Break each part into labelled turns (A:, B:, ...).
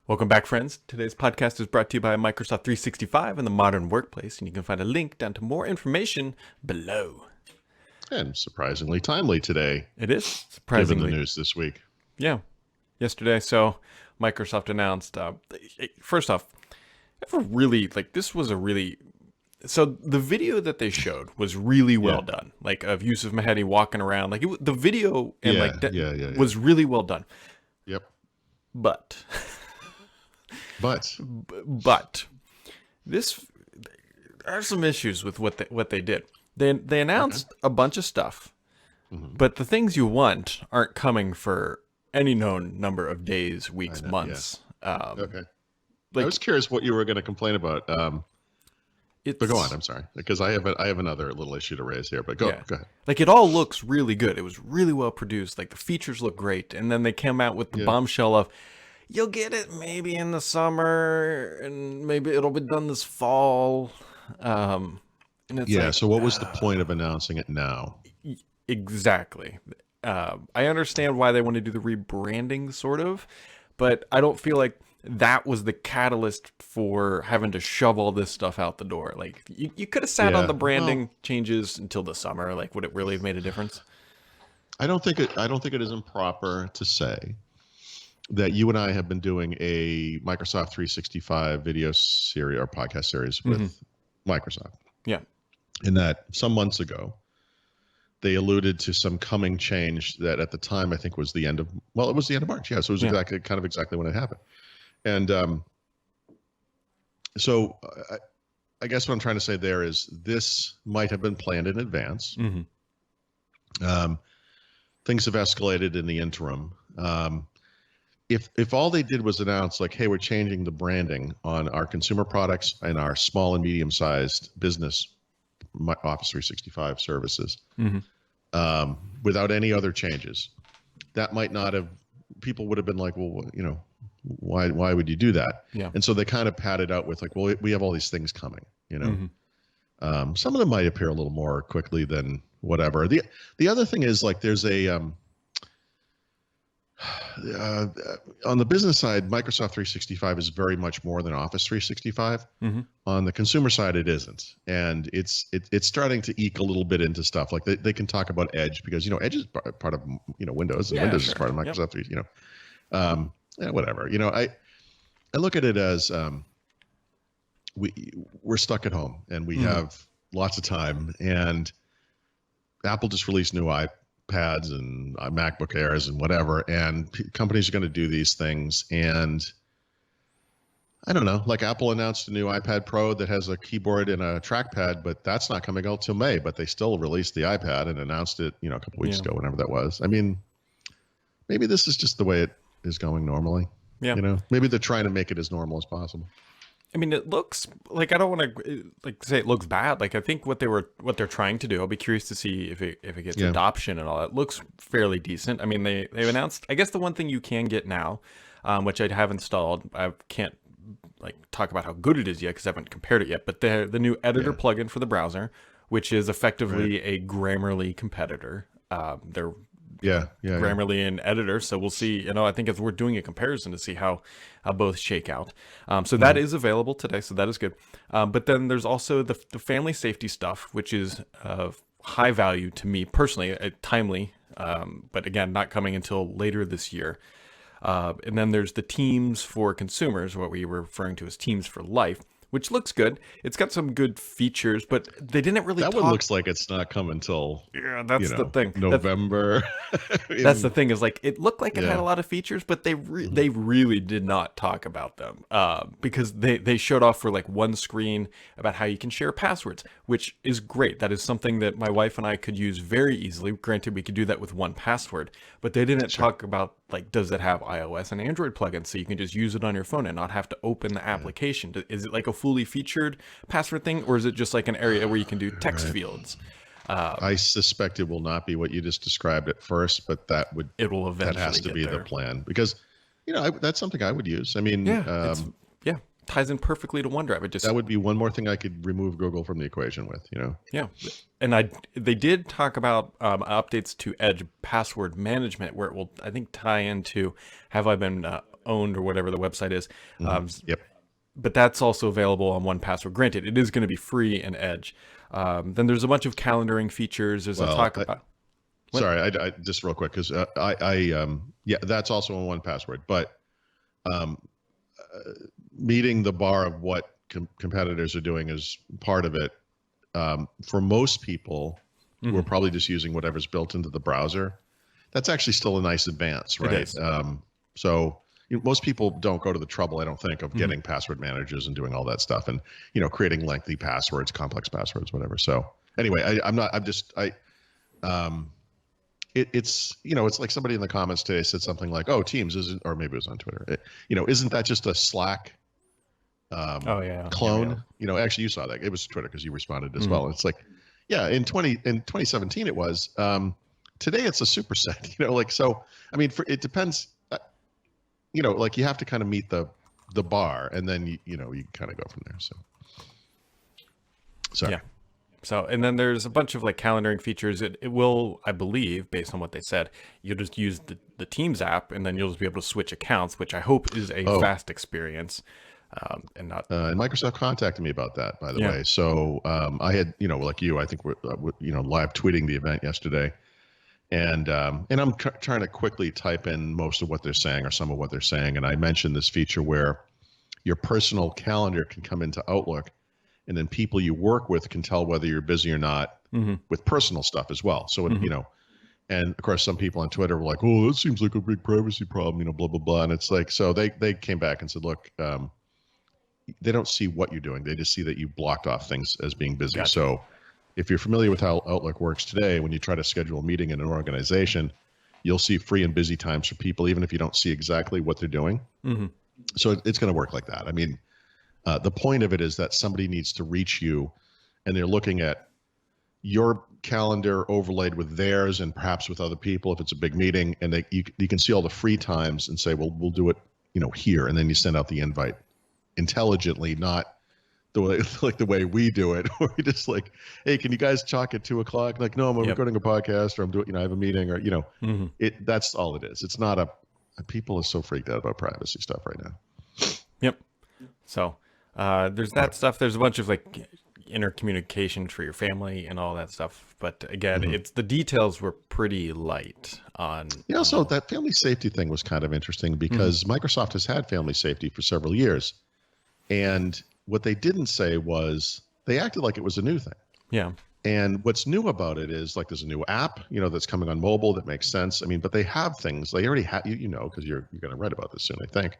A: Welcome back, friends. Today's podcast is brought to you by Microsoft 365 and the Modern Workplace, and you can find a link down to more information below.
B: And surprisingly timely today,
A: It is
B: given the
A: surprisingly,
B: news this week.
A: yeah. Yesterday, so Microsoft announced. First off, ever really this was a really. So the video that they showed was really well done, like of Yusuf Mahedi walking around, the video and was really well done.
B: Yep.
A: But this there are some issues with what they did. They announced a bunch of stuff, but the things you want aren't coming for any known number of days, weeks, months.
B: Okay. I was curious what you were going to complain about. But go on. I'm sorry, because I have another little issue to raise here. But go ahead.
A: Like, it all looks really good. It was really well produced. Like, the features look great, and then they came out with the bombshell of, you'll get it maybe in the summer, and maybe it'll be done this fall. And it's
B: so what was the point of announcing it now?
A: Exactly. I understand why they want to do the rebranding, sort of, but I don't feel like that was the catalyst for having to shove all this stuff out the door. Like, you could have sat on the branding changes until the summer. Like, would it really have made a difference?
B: I don't think it is improper to say that you and I have been doing a Microsoft 365 video series or podcast series with Microsoft.
A: Yeah.
B: And that some months ago, they alluded to some coming change that at the time I think was the end of March. Yeah, so it was exactly when it happened. And so I guess what I'm trying to say there is this might have been planned in advance. Things have escalated in the interim. If all they did was announce, like, hey, we're changing the branding on our consumer products and our small and medium-sized business Office 365 services, without any other changes, that might not have, people would have been like, well, why would you do that?
A: Yeah.
B: And so they kind of padded out with, like, well, we have all these things coming, some of them might appear a little more quickly than whatever. The other thing is, like, there's a on the business side, Microsoft 365 is very much more than Office 365. On the consumer side, it isn't, and it's starting to eke a little bit into stuff. Like, they can talk about Edge, because Edge is part of Windows, and Windows is part of Microsoft 3. Whatever. I look at it as we're stuck at home and we have lots of time, and Apple just released new iPads and MacBook Airs and whatever, and companies are going to do these things. And I don't know, like, Apple announced a new iPad Pro that has a keyboard and a trackpad, but that's not coming out till May, but they still released the iPad and announced it, a couple weeks ago, whenever that was. I mean, maybe this is just the way it is going normally. Maybe they're trying to make it as normal as possible.
A: I mean, it looks like, I don't want to say it looks bad. Like, I think what they're trying to do, I'll be curious to see if it gets adoption and all that. It looks fairly decent. I mean, they've announced, I guess the one thing you can get now, which I have installed, I can't talk about how good it is yet because I haven't compared it yet, but the new editor plugin for the browser, which is effectively a Grammarly competitor. They're Grammarly and editor, so we'll see. I think it's worth doing a comparison to see how both shake out. So that is available today, so that is good. But then there's also the family safety stuff, which is high value to me personally, timely, but again, not coming until later this year. And then there's the Teams for consumers, what we were referring to as Teams for Life, which looks good. It's got some good features, but they didn't really
B: That one looks like it's not coming until
A: the thing.
B: November.
A: That's the thing, is, like, it looked like it had a lot of features, but they really did not talk about them because they showed off for one screen about how you can share passwords, which is great. That is something that my wife and I could use very easily. Granted, we could do that with one password, but they didn't talk about, does it have iOS and Android plugins so you can just use it on your phone and not have to open the application? Is it like a fully featured password thing, or is it just like an area where you can do text fields?
B: I suspect it will not be what you just described at first, but
A: it will eventually.
B: That has to be the plan, because that's something I would use. I mean,
A: ties in perfectly to OneDrive.
B: That would be one more thing I could remove Google from the equation with.
A: Yeah, and they did talk about updates to Edge password management, where it will, I think, tie into, have I been owned or whatever the website is.
B: Yep.
A: But that's also available on 1Password. Granted, it is going to be free in Edge. Then there's a bunch of calendaring features. There's a talk about. What?
B: Sorry, I just real quick because yeah, that's also on 1Password. But meeting the bar of what competitors are doing is part of it. For most people who are probably just using whatever's built into the browser, that's actually still a nice advance, right?
A: It is.
B: So most people don't go to the trouble, I don't think, of getting password managers and doing all that stuff and creating lengthy passwords, complex passwords, whatever. So anyway, it's it's like somebody in the comments today said something like, "Oh, Teams isn't," or maybe it was on Twitter. Isn't that just a Slack clone? Actually, you saw that. It was Twitter because you responded as well. It's like, yeah, in 2017 it was. Today it's a superset. So I mean, it depends. Like you have to kind of meet the bar, and then you kind of go from there. So sorry.
A: Yeah. So, and then there's a bunch of like calendaring features. It will, I believe, based on what they said, you'll just use the Teams app, and then you'll just be able to switch accounts, which I hope is a fast experience, and not.
B: And Microsoft contacted me about that, by the way. So I had, like you, I think we're, live tweeting the event yesterday, and I'm trying to quickly type in most of what they're saying or some of what they're saying, and I mentioned this feature where your personal calendar can come into Outlook. And then people you work with can tell whether you're busy or not with personal stuff as well. So, and of course, some people on Twitter were like, "Oh, that seems like a big privacy problem," blah, blah, blah. And it's like, so they came back and said, look, they don't see what you're doing. They just see that you blocked off things as being busy.
A: Gotcha.
B: So if you're familiar with how Outlook works today, when you try to schedule a meeting in an organization, you'll see free and busy times for people, even if you don't see exactly what they're doing. So it's going to work like that. I mean, the point of it is that somebody needs to reach you, and they're looking at your calendar overlaid with theirs and perhaps with other people if it's a big meeting, and you can see all the free times and say, well, we'll do it here, and then you send out the invite intelligently, not the way like the way we do it, where we just like, hey, can you guys talk at 2:00? Like, no, I'm recording a podcast, or I'm doing I have a meeting, or that's all it is. It's not people are so freaked out about privacy stuff right now.
A: Yep. So there's that stuff. There's a bunch of like intercommunication for your family and all that stuff. But again, it's the details were pretty light on.
B: Yeah. So that family safety thing was kind of interesting because Microsoft has had family safety for several years. And what they didn't say was they acted like it was a new thing. Yeah. And what's new about it is like there's a new app, that's coming on mobile that makes sense. I mean, but they have things they already have, because you're going to write about this soon, I think.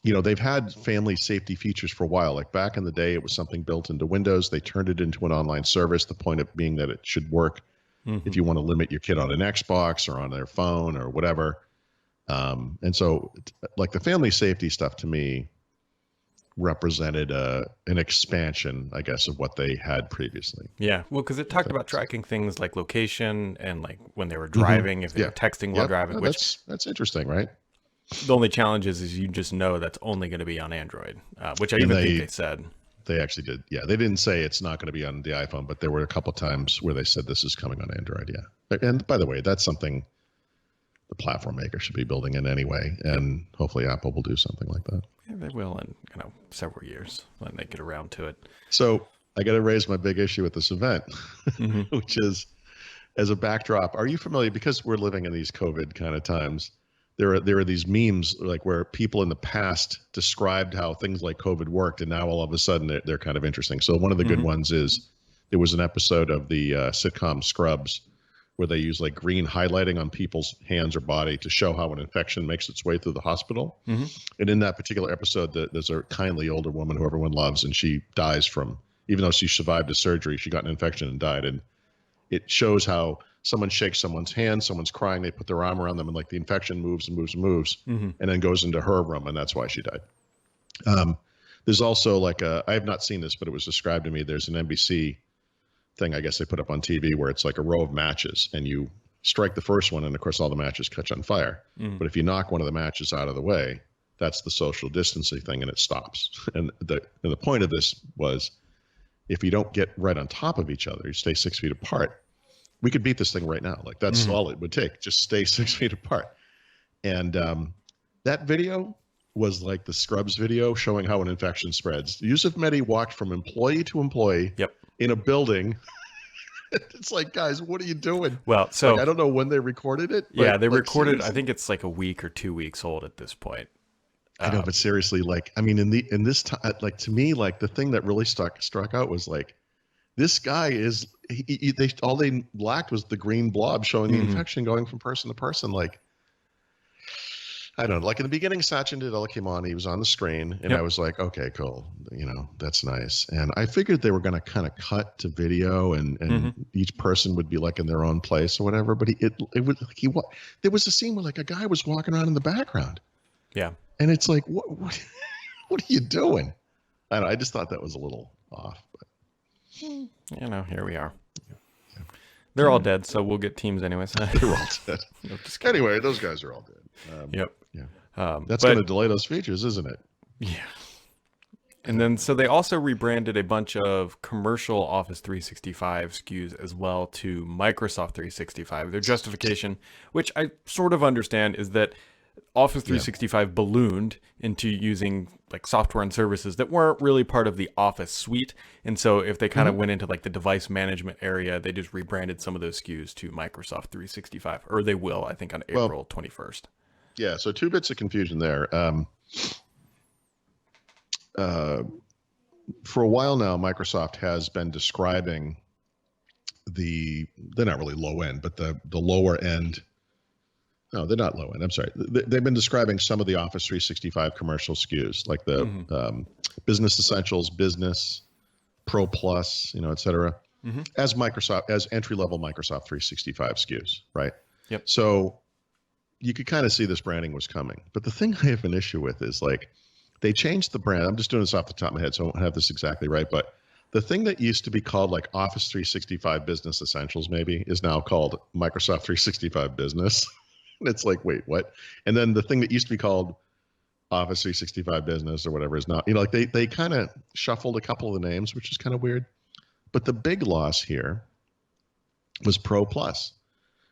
B: They've had family safety features for a while. Like back in the day, it was something built into Windows. They turned it into an online service. The point of being that it should work if you want to limit your kid on an Xbox or on their phone or whatever. And so like the family safety stuff to me represented an expansion, I guess, of what they had previously.
A: Yeah, well, because it talked about tracking things like location and like when they were driving, if they were texting while driving.
B: No, that's interesting, right?
A: The only challenge is you just know that's only going to be on Android, which I even think they said.
B: They actually did. Yeah, they didn't say it's not going to be on the iPhone, but there were a couple of times where they said this is coming on Android. Yeah, and by the way, that's something the platform maker should be building in anyway, and hopefully Apple will do something like that.
A: Yeah, they will in several years when they get around to it.
B: So I got to raise my big issue with this event, which is as a backdrop. Are you familiar? Because we're living in these COVID kind of times. There are these memes like where people in the past described how things like COVID worked, and now all of a sudden they're kind of interesting. So one of the good ones is there was an episode of the sitcom Scrubs where they use like green highlighting on people's hands or body to show how an infection makes its way through the hospital. And in that particular episode, there's a kindly older woman who everyone loves, and she dies from, even though she survived a surgery, she got an infection and died. And it shows how someone shakes someone's hand, someone's crying, they put their arm around them, and like the infection moves and moves and moves, and then goes into her room, and that's why she died. There's also like I have not seen this, but it was described to me. There's an NBC thing, I guess they put up on TV, where it's like a row of matches, and you strike the first one, and of course all the matches catch on fire. But if you knock one of the matches out of the way, that's the social distancing thing, and it stops. And the point of this was, if you don't get right on top of each other, you stay 6 feet apart, we could beat this thing right now. Like that's all it would take. Just stay 6 feet apart. And That video was like the Scrubs video showing how an infection spreads. Yusuf Mehdi walked from employee to employee
A: Yep.
B: in a building. It's like, guys, what are you doing?
A: Well, so
B: like, I don't know when they recorded it. But
A: yeah, they
B: like,
A: recorded.
B: seriously?
A: I think it's like a week or 2 weeks old at this point.
B: I know, but seriously, like, I mean, in this time, like, to me, like, the thing that really struck out was like, this guy is all they lacked was the green blob showing the infection going from person to person. Like, I don't know. Like in the beginning, Sachin Tendulkar came on. He was on the screen, and I was like, okay, cool. You know, that's nice. And I figured they were going to kind of cut to video, and each person would be like in their own place or whatever. But there was a scene where like a guy was walking around in the background.
A: Yeah.
B: And it's like, what are you doing? I don't know. I just thought that was a little off. But
A: you know, here we are. Yeah. They're all dead, so we'll get teams anyways.
B: They're all dead.
A: No,
B: anyway, those guys are all dead.
A: Yep.
B: Yeah. That's going to delay those features, isn't it?
A: Yeah. And then, so they also rebranded a bunch of commercial Office 365 SKUs as well to Microsoft 365. Their justification, which I sort of understand, is that Office 365 ballooned into using like software and services that weren't really part of the Office suite. And so if they kind of went into like the device management area, they just rebranded some of those SKUs to Microsoft 365, or they will, I think, on April 21st.
B: Yeah. So 2 bits of confusion there. For a while now, Microsoft has been describing they're not really low end, but the lower end. No, they're not low end. I'm sorry. They've been describing some of the Office 365 commercial SKUs, like the Business Essentials, Business, Pro Plus, et cetera, as entry-level Microsoft 365 SKUs, right?
A: Yep.
B: So you could kind of see this branding was coming. But the thing I have an issue with is like they changed the brand. I'm just doing this off the top of my head, so I won't have this exactly right. But the thing that used to be called like Office 365 Business Essentials maybe is now called Microsoft 365 Business. And it's like, wait, what? And then the thing that used to be called Office 365 Business or whatever is not, like they kind of shuffled a couple of the names, which is kind of weird. But the big loss here was Pro Plus,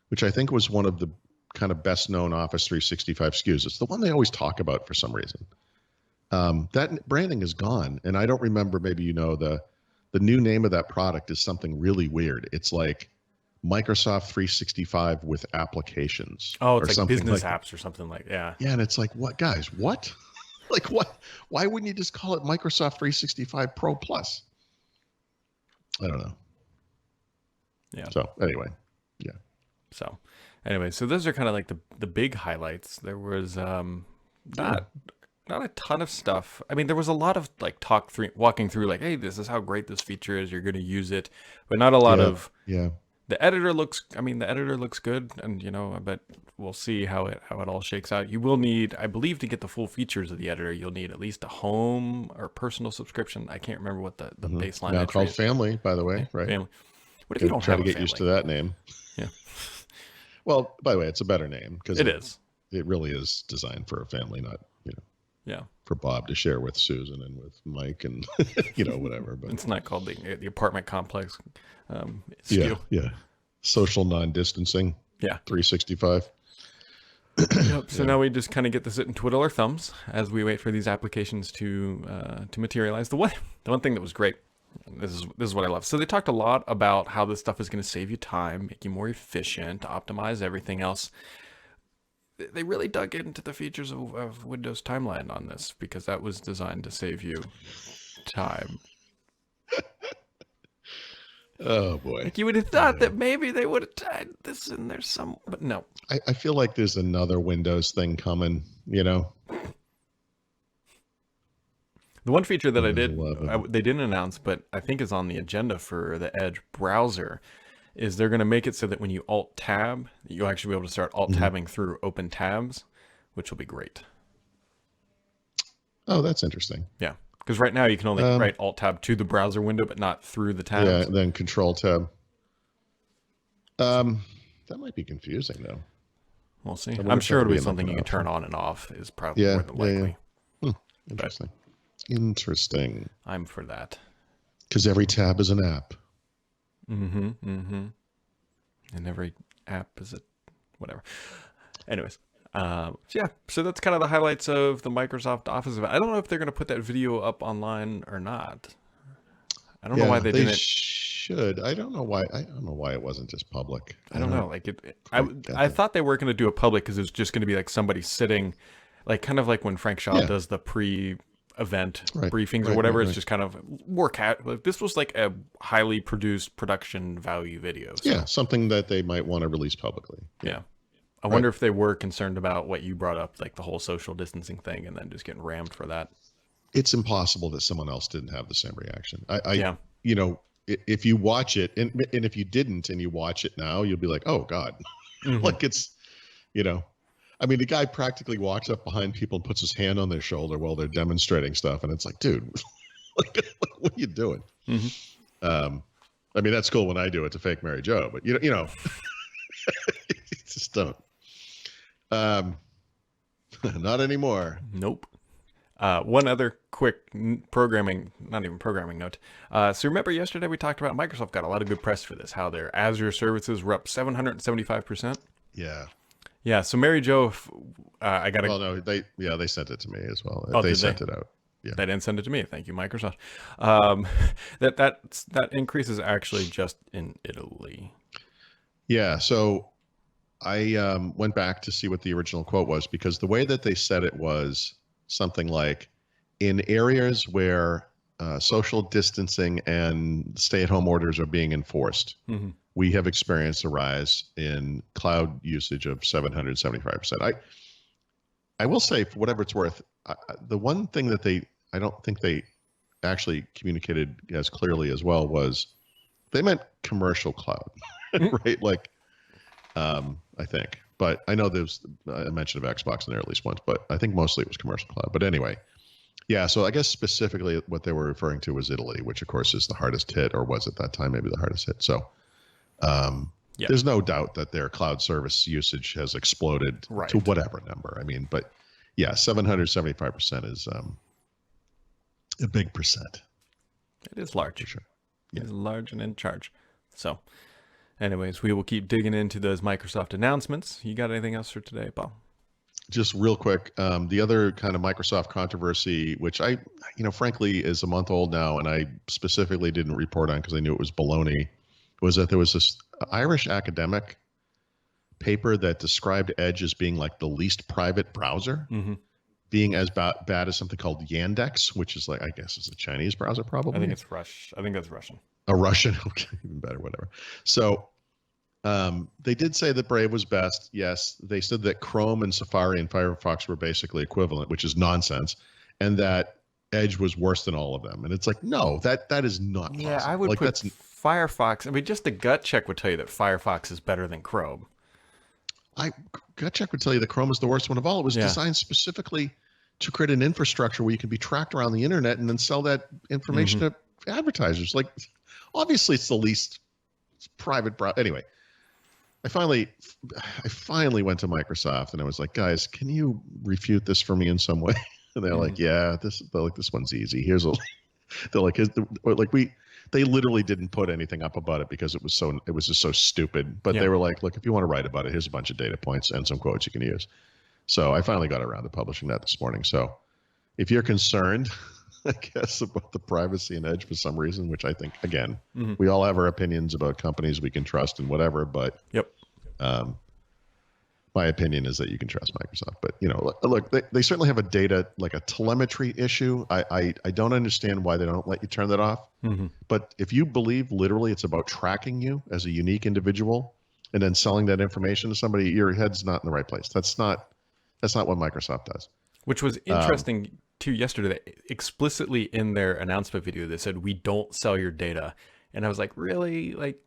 B: which I think was one of the kind of best known Office 365 SKUs. It's the one they always talk about for some reason. That branding is gone. And I don't remember, maybe the new name of that product is something really weird. It's like Microsoft 365 with applications.
A: Oh, it's like business apps or something like that.
B: Yeah, and it's like, what, guys, what? Like, what? Why wouldn't you just call it Microsoft 365 Pro Plus? I don't know.
A: Yeah.
B: So anyway, yeah.
A: So those are kind of like the big highlights. There was not a ton of stuff. I mean, there was a lot of like walking through like, hey, this is how great this feature is. You're going to use it, but not a lot of.
B: Yeah.
A: The editor looks good, and but we'll see how it all shakes out. You will need, I believe, to get the full features of the editor, you'll need at least a home or personal subscription. I can't remember what the baseline
B: now
A: entry
B: called
A: is.
B: Family, by the way, right?
A: Family. What if you don't
B: try
A: have
B: to
A: a
B: get
A: family?
B: used to that name?
A: Yeah.
B: Well, by the way, it's a better name because
A: it is.
B: It really is designed for a family, not
A: Yeah.
B: for Bob to share with Susan and with Mike and whatever. But
A: it's not called the apartment complex. SKU.
B: Yeah. Social non-distancing.
A: Yeah.
B: 365.
A: Yep. So now we just kind of get to sit and twiddle our thumbs as we wait for these applications to materialize. The one thing that was great, this is what I love. So they talked a lot about how this stuff is going to save you time, make you more efficient, optimize everything else. They really dug into the features of Windows Timeline on this because that was designed to save you time.
B: Oh boy!
A: Like you would have thought that maybe they would have tied this in there but no.
B: I feel like there's another Windows thing coming.
A: The one feature that they didn't announce, but I think is on the agenda for the Edge browser, is they're going to make it so that when you Alt-Tab, you'll actually be able to start Alt-Tabbing through open tabs, which will be great.
B: Oh, that's interesting.
A: Yeah, because right now you can only write Alt-Tab to the browser window, but not through the tabs.
B: Yeah, then Control-Tab. That might be confusing, though.
A: We'll see. I'm sure it'll be something you can turn on and off. Is probably more than likely.
B: Yeah. Interesting. Interesting.
A: I'm for that.
B: Because every tab is an app.
A: And every app is whatever. Anyways, Yeah, so that's kind of the highlights of the Microsoft Office event. I don't know if they're going to put that video up online or not. I don't know why
B: Yeah,
A: they
B: they
A: didn't.
B: should. I don't know why. I don't know why it wasn't just public.
A: I don't know. Like
B: quite get
A: I
B: that.
A: thought they were going to do it public because it was just going to be like somebody sitting, like kind of like when Frank Shaw
B: Yeah.
A: does the pre-event
B: Right,
A: briefings or
B: right,
A: whatever.
B: right,
A: It's
B: right.
A: just kind of more cat. Like, this was like a highly produced production value video. So,
B: Yeah, something that they might want to release publicly.
A: yeah. I
B: Right.
A: wonder if they were concerned about what you brought up, like the whole social distancing thing, and then just getting rammed for that.
B: It's impossible that someone else didn't have the same reaction.
A: Yeah.
B: You know, if you watch it, and if you didn't, and you watch it now, you'll be like, oh God,
A: Mhm.
B: like it's, you know, I mean, the guy practically walks up behind people and puts his hand on their shoulder while they're demonstrating stuff, and it's like, dude, like, what are you doing?
A: Mhm.
B: I mean, that's cool when I do it to fake Mary Jo, but you know, just don't. Not anymore.
A: Nope. One other quick programming, not even programming note. So remember yesterday we talked about Microsoft got a lot of good press for this, how their Azure services were up 775%.
B: Yeah.
A: Yeah. So Mary Jo, I got
B: Well, no, they sent it to me as well.
A: Oh,
B: They
A: did
B: sent
A: they?
B: it out. Yeah.
A: They didn't send it to me. Thank you, Microsoft. That increase is actually just in Italy.
B: Yeah. So I went back to see what the original quote was, because the way that they said it was something like, in areas where social distancing and stay-at-home orders are being enforced,
A: Mm-hmm.
B: we have experienced a rise in cloud usage of 775%. I will say, for whatever it's worth, the one thing that I don't think they actually communicated as clearly as well was they meant commercial cloud, right? Like, I think, but I know there's a mention of Xbox in there at least once, but I think mostly it was commercial cloud. But anyway, yeah. So I guess specifically what they were referring to was Italy, which of course is the hardest hit, or was at that time maybe the hardest hit. So
A: Yeah.
B: there's no doubt that their cloud service usage has exploded
A: Right.
B: to whatever number. I mean, but yeah, 775% is a big percent
A: It is large.
B: for sure.
A: It is large and in charge. So, anyways, we will keep digging into those Microsoft announcements. You got anything else for today, Paul?
B: Just real quick, the other kind of Microsoft controversy, which frankly is a month old now, and I specifically didn't report on because I knew it was baloney, was that there was this Irish academic paper that described Edge as being like the least private browser,
A: Mm-hmm.
B: being as bad as something called Yandex, which is like, I guess is a Chinese browser probably.
A: I think it's I think that's Russian.
B: A Russian, okay, even better, whatever. So they did say that Brave was best. Yes, they said that Chrome and Safari and Firefox were basically equivalent, which is nonsense, and that Edge was worse than all of them. And it's like, no, that is not possible.
A: Yeah, I would
B: like
A: put
B: that's
A: Firefox. I mean, just a gut check would tell you that Firefox is better than Chrome.
B: gut check would tell you that Chrome is the worst one of all. It was
A: Yeah.
B: designed specifically to create an infrastructure where you can be tracked around the internet and then sell that information to advertisers. Like, obviously, it's the least private browser. Anyway, I finally went to Microsoft and I was like, guys, can you refute this for me in some way? And they're like, yeah, this one's easy. Here's a, they're like, they literally didn't put anything up about it because it was just so stupid. But
A: Yeah.
B: they were like, look, if you want to write about it, here's a bunch of data points and some quotes you can use. So I finally got around to publishing that this morning. So if you're concerned, I guess, about the privacy and Edge for some reason, which I think, again, we all have our opinions about companies we can trust and whatever, but
A: Yep.
B: my opinion is that you can trust Microsoft. But, look, they certainly have a data, like a telemetry issue. I don't understand why they don't let you turn that off. But if you believe literally it's about tracking you as a unique individual and then selling that information to somebody, your head's not in the right place. That's not what Microsoft does.
A: Which was interesting too yesterday. That explicitly in their announcement video, they said, we don't sell your data. And I was like, really? Like,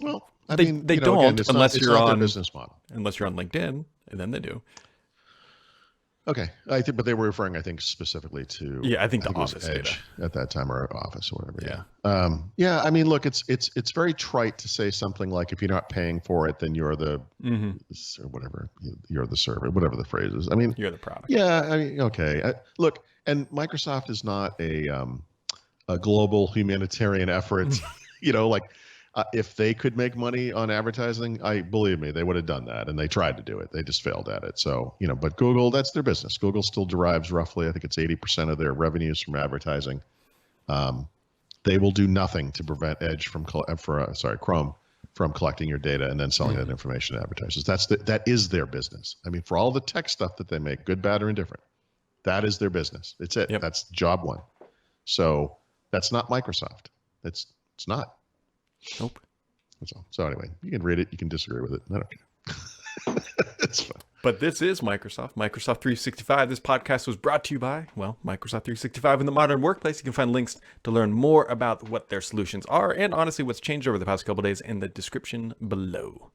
B: Well,
A: They don't,
B: again, it's
A: unless
B: not,
A: you're
B: it's not their
A: on-
B: business model.
A: unless you're on LinkedIn, and then they do.
B: Okay, I think, but they were referring, I think, specifically to
A: Yeah, I think the
B: it was
A: Office
B: Edge at that time, or Office or whatever.
A: Yeah.
B: Yeah. I mean, look, it's very trite to say something like, if you're not paying for it, then you're the or whatever, you're the server, whatever the phrase is. I mean,
A: You're the product.
B: yeah, I mean, okay. Look, and Microsoft is not a global humanitarian effort. Like If they could make money on advertising, believe me, they would have done that, and they tried to do it. They just failed at it. So, but Google, that's their business. Google still derives roughly, I think it's 80% of their revenues from advertising. They will do nothing to prevent Chrome from collecting your data and then selling that information to advertisers. That is their business. I mean, for all the tech stuff that they make, good, bad, or indifferent, that is their business. It's it. Yep. That's job one. So that's not Microsoft. It's not.
A: Nope.
B: That's all. So anyway, you can read it. You can disagree with it. I don't care. It's fine.
A: But this is Microsoft 365. This podcast was brought to you by, Microsoft 365 in the modern workplace. You can find links to learn more about what their solutions are and honestly what's changed over the past couple of days in the description below.